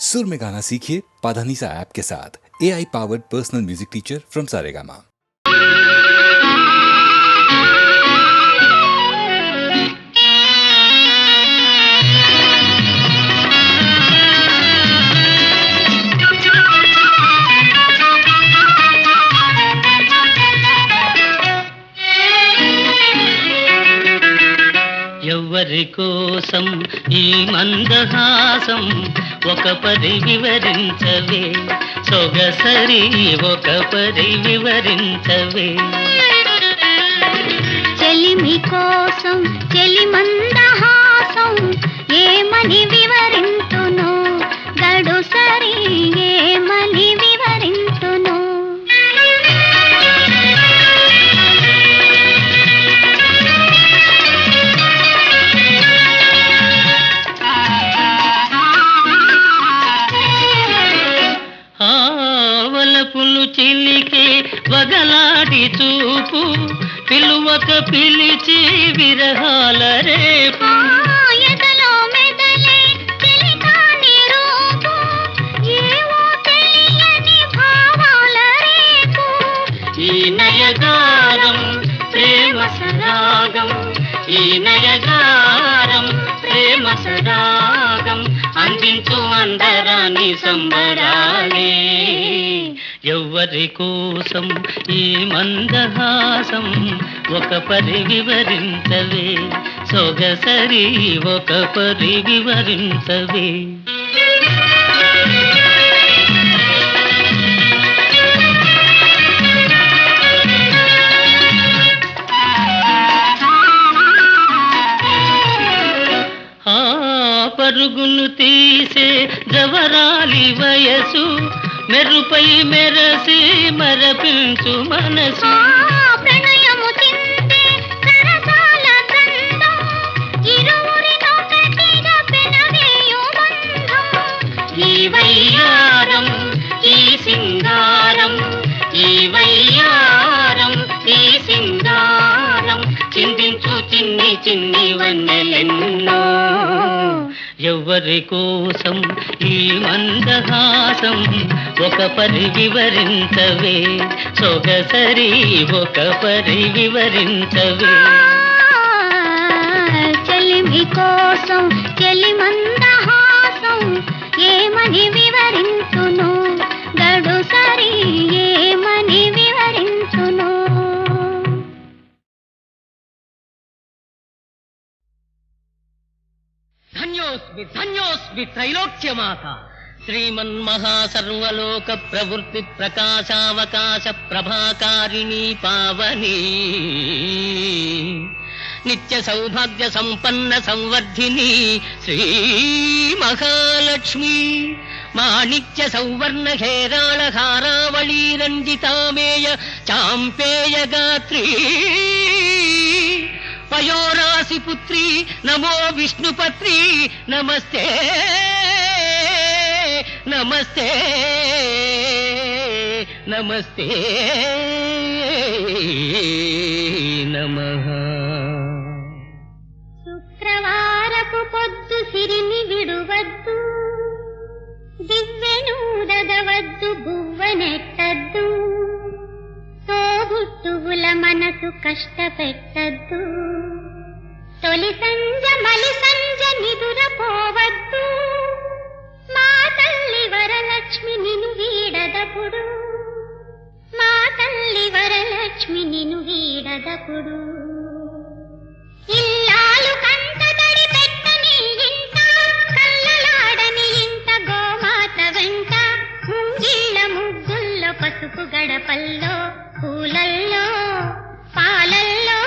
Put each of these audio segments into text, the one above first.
सुर में गाना सीखिए पाधानीसा ऐप के साथ। AI powered personal music teacher from Saregama. ఎవరి కోసం ఈ మందహాసం ఒక పరి వివరించవే సొగసరి ఒక పరి వివరించవే చెలిమి కోసం చెలి మందహాసం ఏమని వివరింతును గడు సరి ఏమని వివరింతును ఆవలపులు చిలికే వగలాడి చూపు పిలువక పిలిచి విరహాల రేపు ఎదలో మెదలే చెలికాని రూపు ఏవో తెలియని భావాల రేపు ఈ నయగారం ప్రేమ సరాగం ఈ నయగారం ప్రేమ సరాగం అందించు అందరాని సంబరాలే ఎవరి కోసం ఈ మందహాసం ఒక పరి వివరించవే సొగసరి ఒక పరి వివరించవే పరుగును తీసే జవరాలి వయసు మెరుపై మెరసి మరపించు మనసు ప్రణయము చిందే సరసాల గంధం ఇరువురినొకటిగా పెనవేయు బంధం ఈ వయ్యారం ఈ సింగారం ఈ వయ్యారం ఈ సింగారం చిందించు చిన్ని చిన్ని వన్నెలెన్నో ఎవరి కోసం ఈ మందహాసం ఒక పరి వివరించవే సొగసరి ఒక పరి వివరించవే చెలిమి కోసం చెలి మందహాసం ఏమని వివరించును గడు సరి ఏమని వివరించును ధన్యోస్మి ధన్యోస్మి త్రైలోక్యమాత శ్రీమన్మహాసర్వలోక ప్రవృత్తి ప్రకాశావకాశ ప్రభాకారిణీ పావని నిత్య సౌభాగ్య సంపన్న సంవర్ధిని శ్రీ మహాలక్ష్మి మాణిక్య సౌవర్ణ హేరాళ హారావళీ రంజితామేయ చాంపేయ గాత్రీ పయోరాసి పుత్రి నమో విష్ణుపత్రి నమస్తే నమస్తే నమస్తే నమః శుక్రవారపు పొద్దు సిరిని విడువద్దు దివ్వెనూదగవద్దు బువ్వనెట్టద్దు తోబుట్టువుల మనసు కష్టపెట్టద్దు తొలి సంజ మలి సంజ నిదురపోవద్దు మా తల్లి వరలక్ష్మి నిను వీడదపుడు మా తల్లి వరలక్ష్మి నిను వీడదపుడు ఇల్లాలు కంటతడి పెట్టని ఇంట కల్లలాడని ఇంట గోమాత వెంట ముంగిళ్ళ ముగ్గుల్లో పసుపు గడపల్లో పూలల్లో పాలల్లో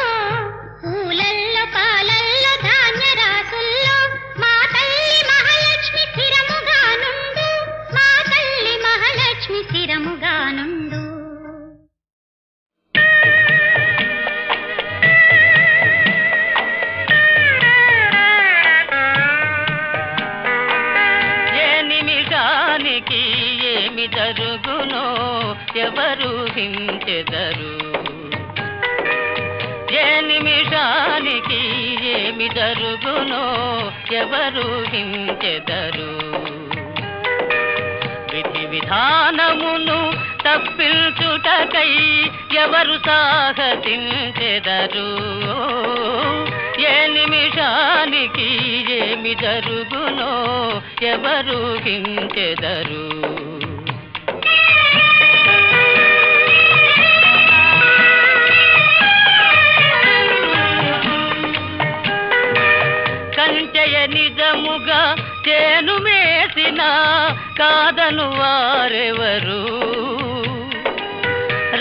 పూలల్లో పాలల్లో ధాన్య రాసుల్లో మా తల్లి మహాలక్ష్మి స్థిరముగానుండు మా తల్లి మహాలక్ష్మి స్థిరముగానుండు ఏ నిమిషానికి ఏమి జరుగునో ఎవరు హించెదరు ఏ నిమిషానికి ఏమి జరుగునో ఎవరు హించెదరు విధానమును తప్పించుటకై ఎవరు సాహసించెదరు? ఏ నిమిషానికి ఏమి జరుగునో ఎవరు హించెదరు? కంచెయ నిజముగా చేను మేసిన కాదను వారెవరు?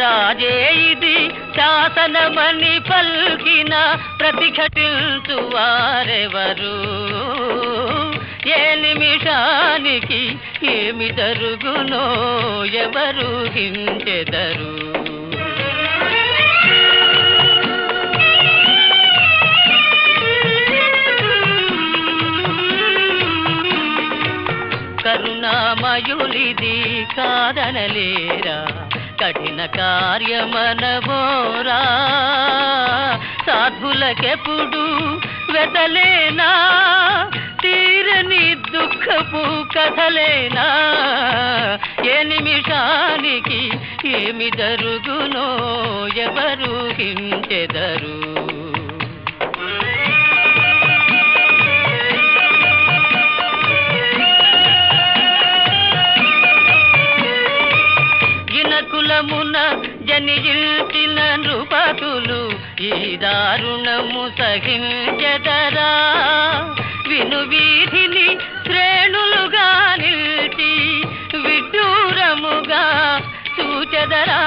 రాజే ఇది శాసనమని పల్కిన ప్రతిఘటించు వారెవరు? ఏ నిమిషానికి ఏమి జరుగునో ఎవరు హించెదరు? కరుణామయులిది కాదనలేరా, కఠిన కార్యమనబోరా? సాధులకెప్పుడు వెతలేనా, తీరని దుఃఖపు కథలేనా? ఏ నిమిషానికి ఏమి జరుగునో ఎవరు హించెదరు? కులమున జనించిన నృపతులు ఈ దారుణము సహించెదరా? విను వీధిని శ్రేణులుగా నిలిచి విడ్డూరముగా చూచెదరా?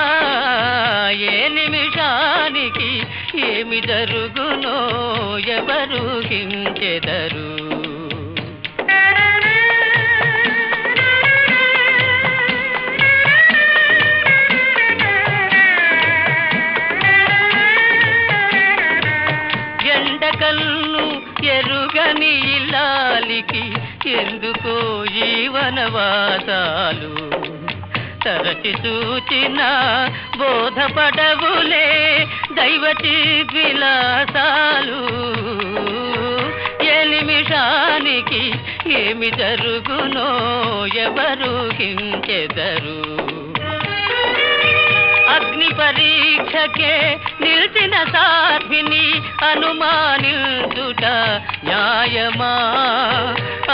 ఏ నిమిషానికి ఏమి జరుగునో ఎవరు హించెదరు? కన్ను ఎరుగని ఇల్లాలికి ఎందుకో ఈ వనవాసాలు? తరచి చూచిన బోధపడవులే దైవచి విలాసాలు. ఏ నిమిషానికి ఏమి జరుగునో ఎవరు హించెదరు? అగ్ని పరీక్షకే నిలిచిన సాధ్విని అనుమానించుట న్యాయమా?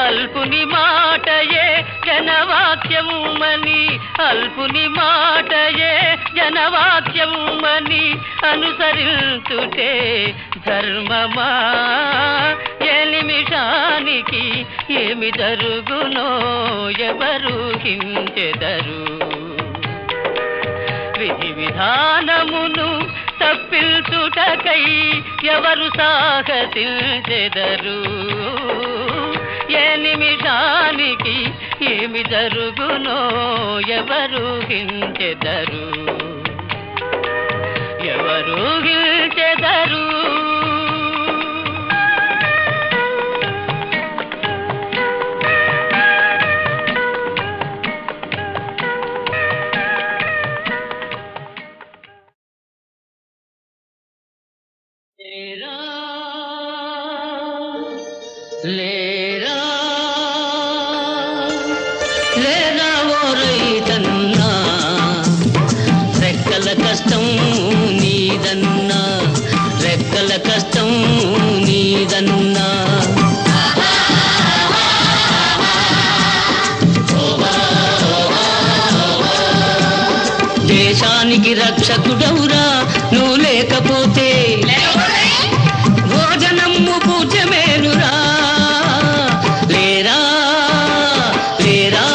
అల్పుని మాటయే జనవాక్యముమని, అల్పుని మాటయే జనవాక్యముమని అనుసరించుటే ధర్మమా? ఏ నిమిషానికి ఏమి జరుగునో ఎవరు హించెదరు? విధి విధానమును తప్పించుటకై ఎవరు సాహసించెదరు? ఏ నిమిషానికి ఏమి జరుగునో ఎవరు హించెదరు? ఎవరు హించెదరు? లేరా లేరా ఓ రైతన్నా, రెక్కల కష్టం నీదన్నా, రెక్కల కష్టం నీదన్నా. దేశానికి రక్షకుడవురా నువ్వు లేకపోతే, భోజనము పూజమేనురా. లేరా లేరా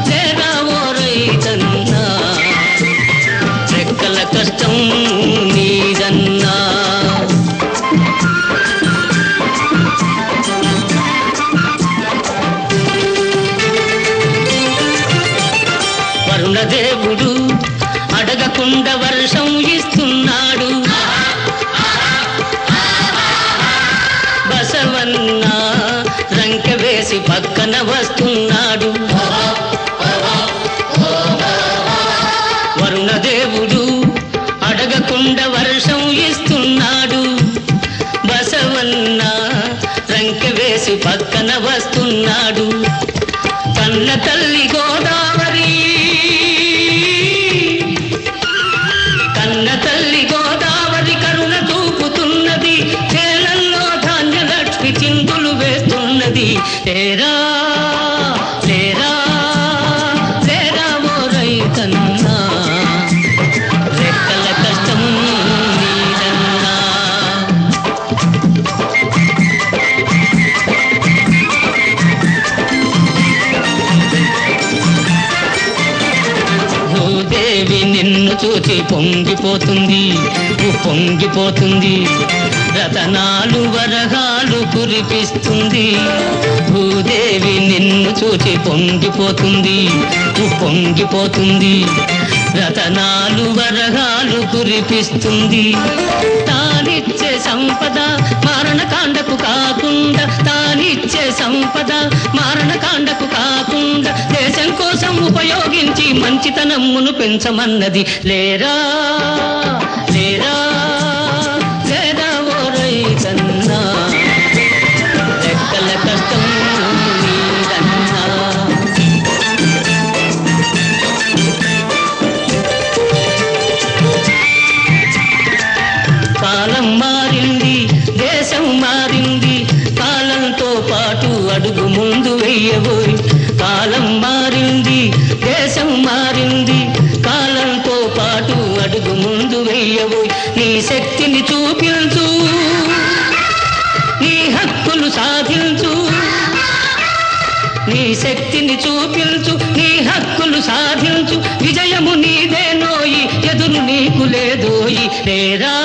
లేరా ఓ రైతన్నా, రెక్కల కష్టం నీదన్నా. వరుణదేవుడు అడగకుండా వర్షం ఇస్తున్నాడు. బసవన్న రంకె వేసి పక్కన వస్తున్నాడు. వరుణదేవుడు అడగకుండా వర్షం ఇస్తున్నాడు. బసవన్న రంకె వేసి పక్కన వస్తున్నాడు. కన్న తల్లి గోదావరి నిన్ను చూచి పొంగిపోతుంది పొంగిపోతుంది రతనాలు వరహాలు కురిపిస్తుంది భూదేవి నిన్ను చూచి పొంగిపోతుంది పొంగిపోతుంది రతనాలు వరహాలు కురిపిస్తుంది తానిచ్చే సంపద మారణకాండకు కాకుండా తానిచ్చే సంపద మారణకాండకు కాకుండా దేశం కోసం ఉపయోగించి మంచితనమ్మును పెంచమన్నది లేరా లేరా లేరా ఓ రైతన్నా రెక్కల కష్టం నీదన్నా కాలం మారింది దేశం మారింది కాలంతో పాటు అడుగు ముందు వెయ్యబోయి కాలం మారింది దేశం మారింది కాలంతో పాటు అడుగు ముందు వెయ్యబోయి నీ శక్తిని చూపించు నీ హక్కులు సాధించు నీ శక్తిని చూపించు నీ హక్కులు సాధించు విజయము నీదేనోయి ఎదురు నీకు లేదోయి లేరా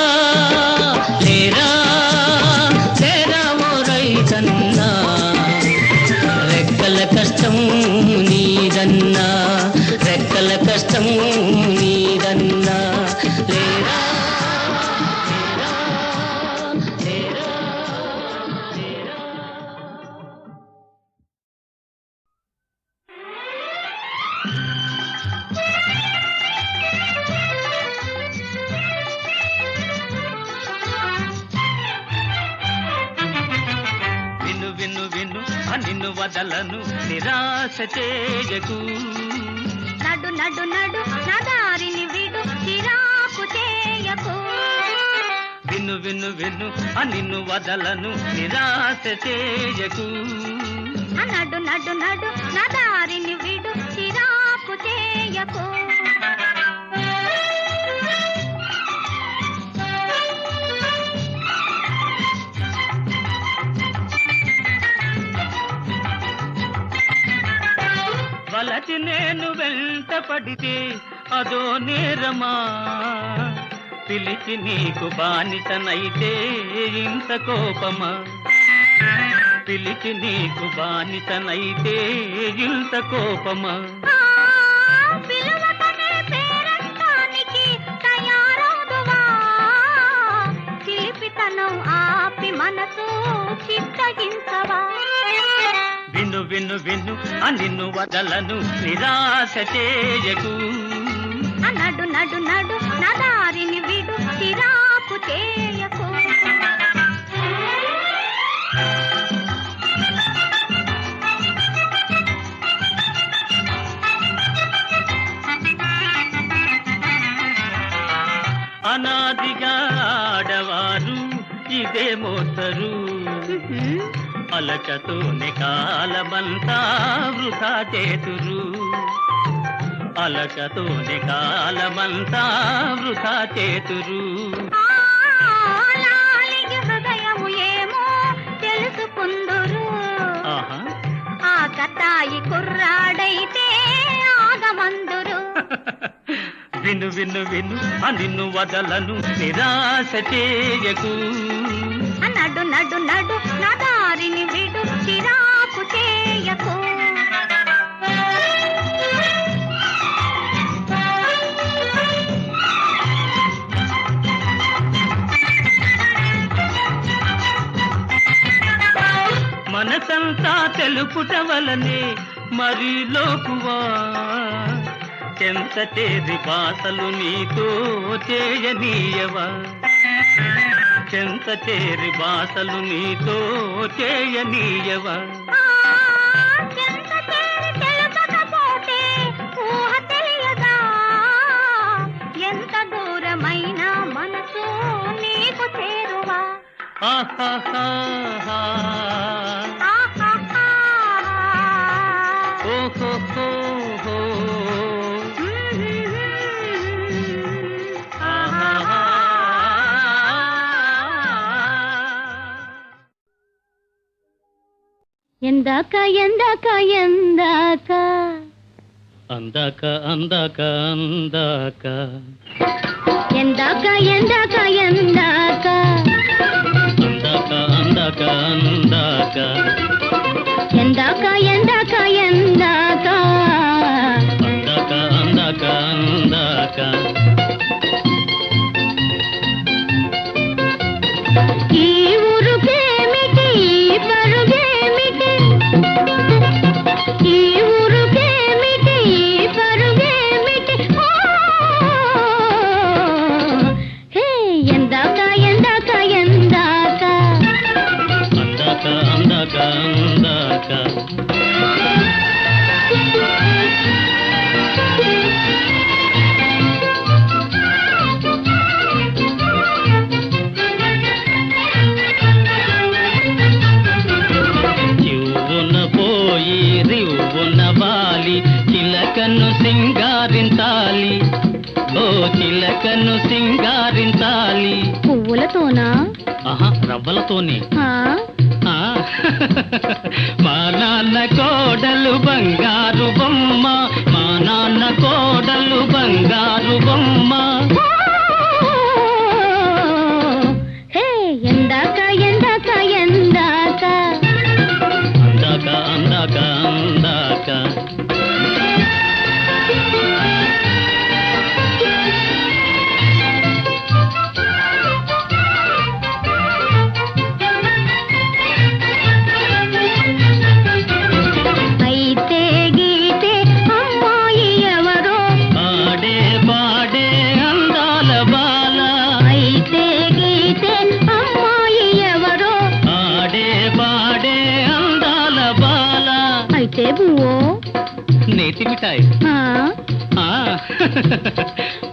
లేరా లేరా ఓ రైతన్నా రెక్కల కష్టం నీదన్నా రెక్కల కష్టం నీదన్నా లేరా లేరా లేరా విను విను విను నిన్ను వదలను నిరాశ చేయకు నడు నడు నడు నా దారిని విడు చిరాకు చేయకు విను విను విను నిన్ను వదలను నిరాశ చేయకు నడు నడు నడు నా దారిని విడు చిరాకు చేయకు వలచి నేను వెంట పడితే అదో నేరమా పిలిచి నీకు బానిసనైతే ఇంత కోపమా పిలిచి నీకు బానిసనైతే ఇంత కోపమా పిలువకనే పేరంటానికి తయారవుదువా చిలిపితనం ఆపి మనసు చిత్తగించవా విను విను విను నిన్ను వదలను నిరాశ చేయకు నడు నడు నడు నా దారిని విడు చిరాకు చేయకు అనాదిగా ఆడవారు ఇదే మోసరు అలకతోనే కాలమంతా వృధా చేతురు అలకతోనే కాలమంతా వృధా చేతురు లాలిగి హృదయము ఏమో తెలుసుకుందురు ఆ కతాయి కుర్రాడైతే ఆగమందురు విను విను విను నిన్ను వదలను నిరాశ చేయకు నడు నడు నడు నా దారిని విడు చిరాకు చేయకు మనసంతా తెలుపుట వలనే మరి లోకువా చెంత చేరి బాసలు నీతో చేయనీయవా చెంత చేరి బాసలు నీతో చేయనీయవా ఎంత చేరి తెలుపకపోతే ఊహ తెలియదా ఎంత దూరమైన మనసు నీకు చేరువా ఆహాహా ఓహో ఎందాక ఎందాక ఎందాక అందాక అందాక అందాక ఎందాక ఎందాక ఎందాక అందాక అందాక అందాక ఎందాక ఎందాక ఎందాక అందాక అందాక అందాక ఈ ఊరుకేమిటి ఈ పరుగేమిటి ఈ ఊరుకేమిటి ఈ పరుగేమిటి ఓ హే ఎందాక ఎందాక ఎందాక అందాక అందాక అందాక చివ్వున పోయి రివ్వున వాలి చిలకను సింగారించాలి ఓ చిలకను సింగారించాలి పువ్వులతోనా ఆహా రవ్వలతోనే ఆ? ఆ, మా నాన్న కోడలు బంగారు బొమ్మ మా నాన్న కోడలు బంగారు బొమ్మ హే ఎందాక ఎందాక ఎందాక అందాక అందాక అందాక అయితే గీతే అమ్మాయి ఎవరో ఆడే పాడే అందాల బాల అయితే గీతే అమ్మాయి ఎవరో ఆడే పాడే అందాల బాల అయితే బువ్వో నేతి మిఠాయి ఆ? ఆ,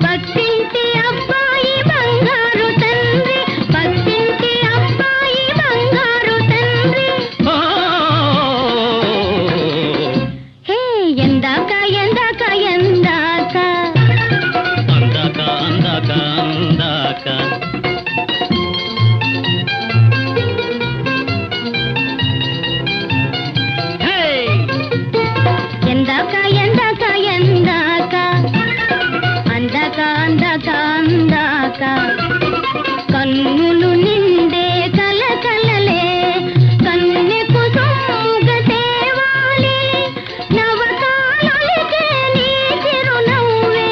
పక్కింటి అబ్బాయి బంగారు తండ్రి పక్కింటి అబ్బాయి బంగారు తండ్రి ఓ, హే ఎందాక ఎందాక ఎందాక అందాక అందాక అందాక హే ఎందాక ఎందాక ఎందాక అందాక అందాక అందాక కన్నులు నిండే కలకలలే కన్నెకు సొమ్ముగ తేవాలి నవకాలొలికే నీ చిరునవ్వే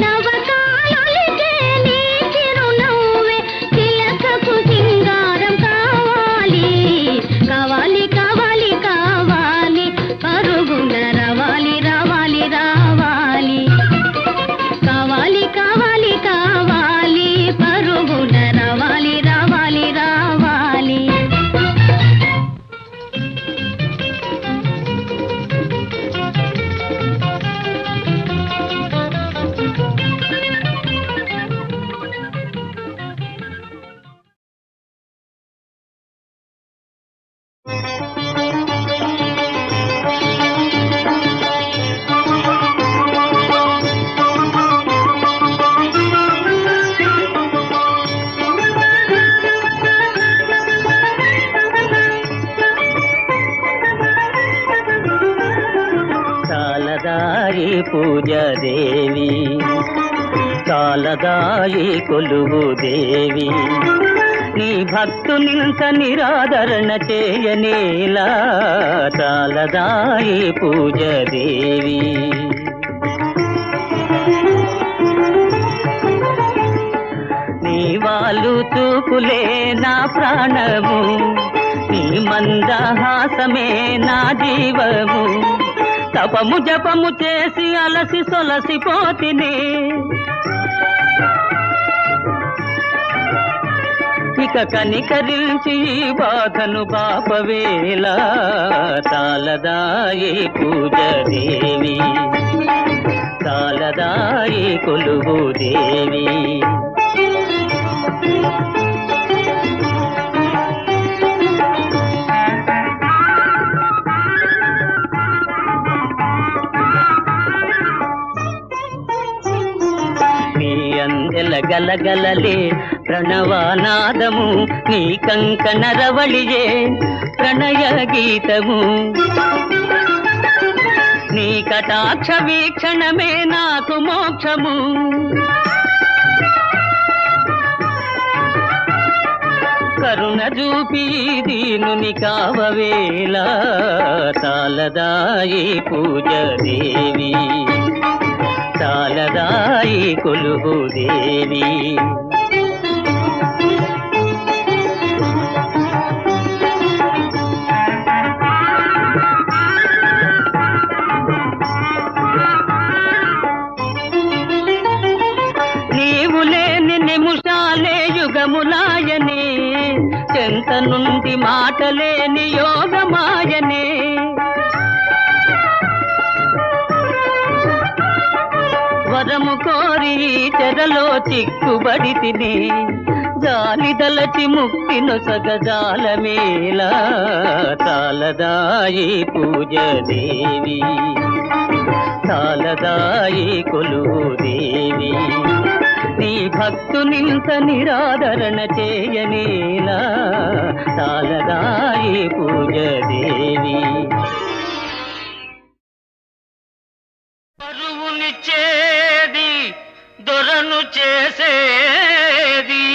నవకాలొలికే నీ చిరునవ్వే చిలకకు సింగారం కావాలి కావాలి కావాలి కావాలి పరుగున రావాలి రావాలి రావాలి కావాలి కావాలి కావాలి పరుగున రావాలి రావాలి రావాలి చాలదాయి పూజ దేవి చాలదాయి కొలువు దేవి నీ భక్తునింత నిరాదరణ చేయనేలా చాలదాయి పూజ దేవి నీ వాళ్ళు చూపులే నా ప్రాణము నీ మందహాసమే నా జీవము తపము జపము చేసి అలసి సొలసిపోతిని ఇక కనికరించి ఈ బాధను పాపవేళ తాళదాయి పూజ దేవి తాళదాయి కొలువు దేవి నీ అందెల గలగలలే ప్రణవానాదము నీ కంకణ రవళియే ప్రణయ గీతము నీ కటాక్ష వీక్షణమే నాకు మోక్షము కరుణ చూపి దీనుని కావవేళ తాలదాయి పూజ దేవి తాలదాయి కొలువు దేవి నీవు లేని నిముషాలే యుగములాయనే చెంత నుండి మాటలేని యోగమాయనే వరము కోరి చెరలో చిక్కుబడి తిని జాలిదలచి ముక్తి నొసగజాలమేలా తాలదాయి పూజ దేవి తాలదాయి కొలువు దేవి నీ భక్తునింత నిరాదరణ చేయనేలా తాలదాయి పూజ దేవి పరువునిచ్చేది దొరను చేసేది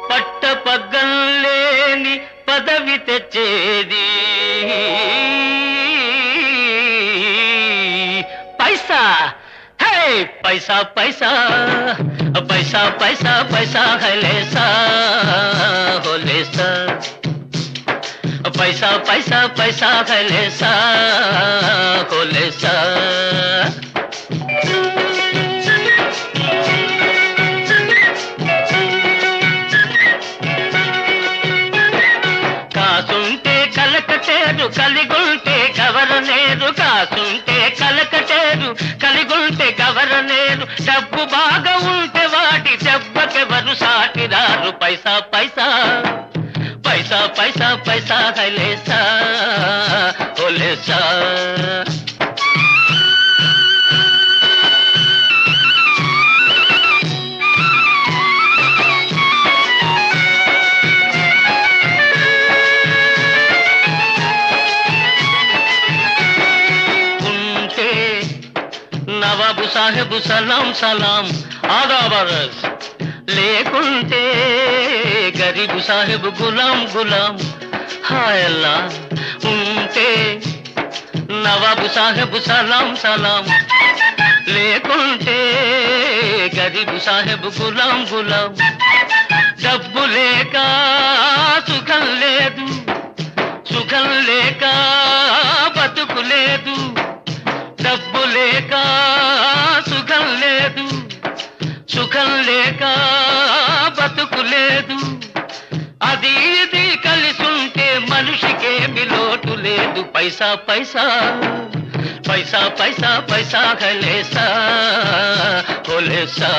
పట్టపగ్గం లేని పదవి తెచ్చేది పైసా హే పైసా పైసా పైసా పైసా పైసా హలేసా హోలేసా पैसा पैसा पैसा हलेसा होलेसा కాసుంటే కలకటేరు కలిగుంటే కవరనేరు కాసుంటే కలకటేరు కలిగుంటే కవరనేరు డబ్బు బాగా ఉంటే వాటి దెబ్బకెవరు సాటిరారు పైసా పైసా पैसा पैसा पैसा हलेसा होलेसा ఉంటే నవాబు సాహెబు సలాం సలాం ఆదా బరస్ లేకుంటే గరీబు సాహెబ్ గులాం గులాం హాయల్లా ఉంటే నవాబు సాహెబ్ సలాం సలాం లేకుంటే గరీబు సాహెబ్ గులాం గులాం డబ్బు లేక సుఖం లేదు సుఖం లేక బతుకు లేదు డబ్బు లేక సుఖం లేదు సుఖం లేక బతుకు లేదు అది ఇది కలిసుంటే మనిషికేమి లోటు లేదు పైసా పైసా పైసా పైసా పైసా హలేసా హోలేసా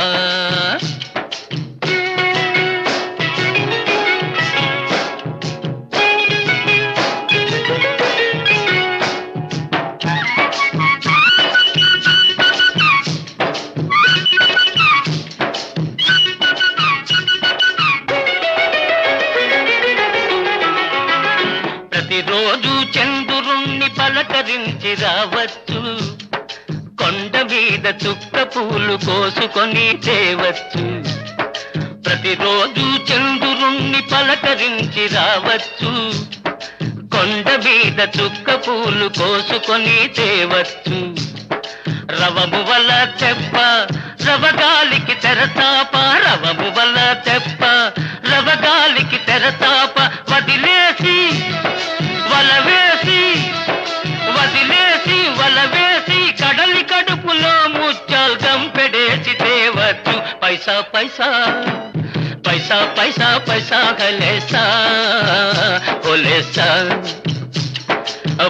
ప్రతిరోజు చంద్రుణ్ణి పలకరించి రావచ్చు కొండ మీద చుక్క పూలు కోసుకొని తేవచ్చు ప్రతిరోజు చంద్రుణ్ణి పలకరించి రావచ్చు కొండ మీద చుక్క పూలు కోసుకొని తేవచ్చు రవము వల్ల తెప్ప రవగాలికి తెరతాప రవము వల్ల తెప్ప రవగాలికి తెరతాప వదిలేసి వలవేసి వదిలేసి వలవేసి కడలి కడుపులో ముచ్చాలు గంపెడేసి తేవచ్చు పైసా పైసా పైసా పైసా పైసా హలేసా హోలేసా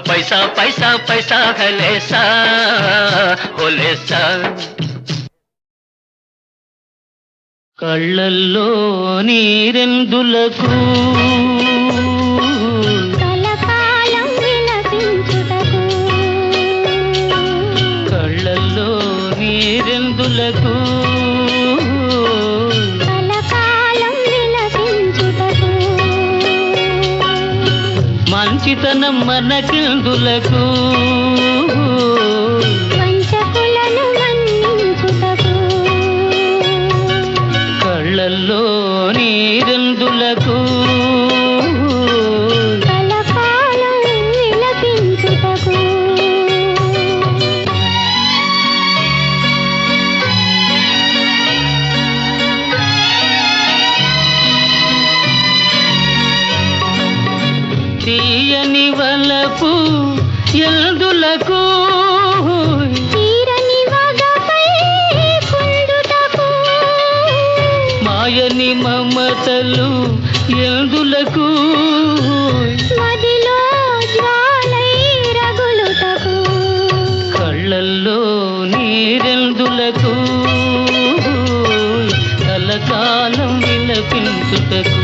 पैसा पैसा पैसा हलेसा होलेसा కళ్ళల్లో నీరెందులకు కలకాలం విలసించుటకు కళ్ళల్లో నీరెందులకు కలకాలం విలసించుటకు మంచి మంచితనం మనకెందులకు వంచకులను మన్నించుటకు కళ్ళల్లో నీరెందులకు కలకాలం విలపించుటకు తీయని వలపు ఎందులకు తీరని వగపై కుందుటకు మాయని మమతలు ఎందులకు మదిలో జ్వాలై రగులుటకు కళ్ళల్లో నీరెందులకు కలకాలం విలపించుటకు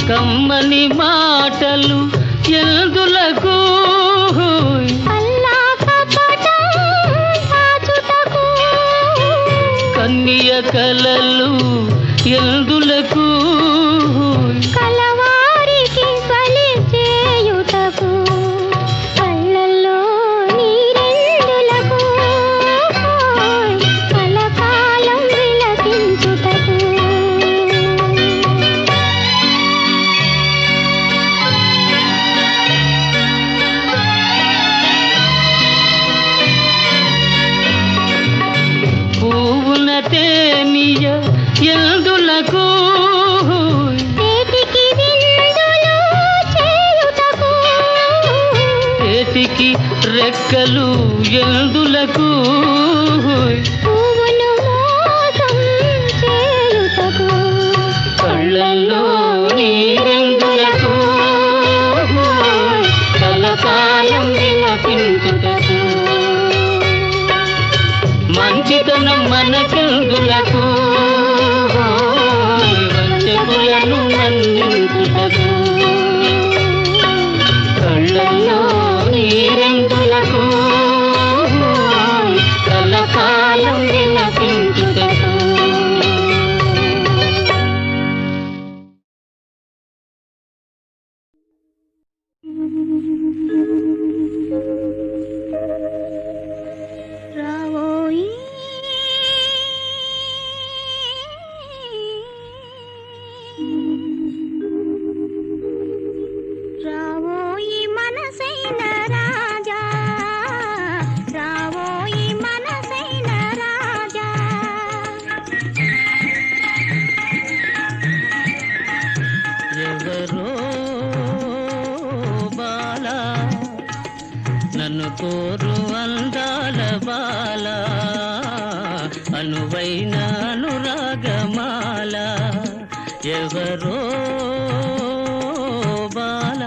కమ్మని మాటలు ఎందులకు అల్లా కపటం దాచుటకు కన్య కలలు ఎందులకు కలవారికి బలి చేయుటకు కళ్ళల్లో నీరెందులకు కలకాలం విలపించుటకు పువ్వున తేనియ ఎందులకు చేతికి విందులు చేయుటకు చేతికి రెక్కలు ఎందులకు పువ్వును మోసం చేయుటకు కళ్ళల్లో నీరెందులకు కలకాలం విలపించుటకు మంచితనం మనకెందులకు వంచకులను మన్నించుటకు కళ్ళల్లో నీరెందులకు కలకాలం విలపించుటకు రావోయి రావోయి మనసైన రాజా రావోయి మనసైన రాజా ఎవరో బాల నన్ను కోరు అందాల బాల అనువైన అనురాగమాల ఎవరో బాల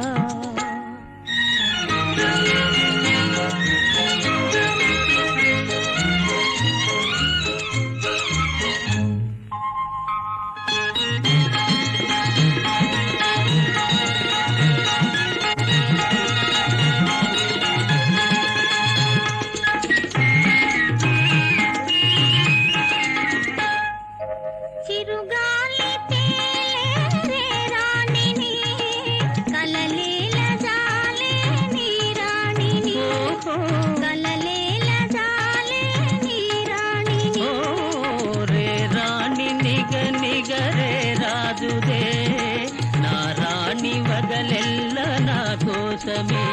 చిరుగాలి తేలే రాణిని కలలేల జాలే నీ రాణిని కలలేల జాలే నీ రాణిని రే రాణి నిగ నిగరే రాజుదే నా రాణి వగలెల్ల నా కోసమే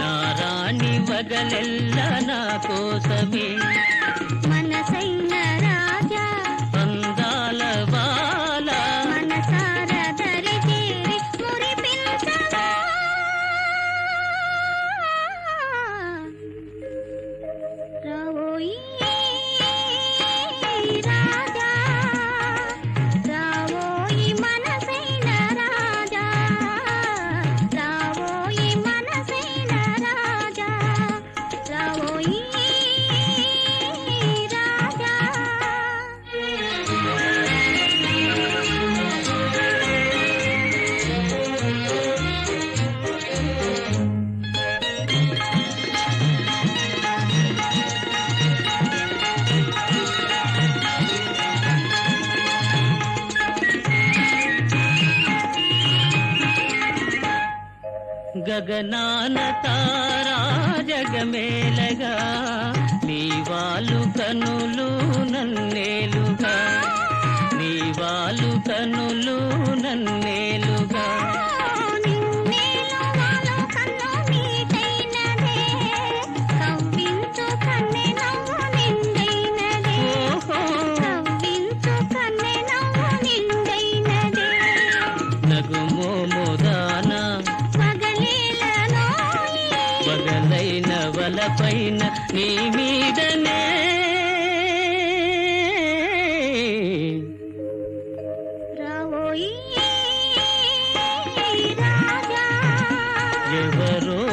నా రాణి వగలెల్ల నా కోసమే మనసైన రాజా అందాల బాల మనసార దరి చేరి మురిపించవా రావోయి రాజా రావోయి మనసైన రాజా రావోయి మనసైన రాజా రావోయి గగనాన తారా జగమేలగా నీ వాళ్ళు కనులు నన్నేలుగా నీ వాళ్ళు కనులు నన్నేలుగా నిన్నేలు వాలు కన్ను మీటైనదే కవ్వించు కన్నె నవ్వు నిండైనదే ఓహో కవ్వించు కన్నె నవ్వు నిండైనదే నగుమోముదాన పగలేలనోయి పగలైన వలపైన నీ మీదనే రావోయి రాజా ఎవరో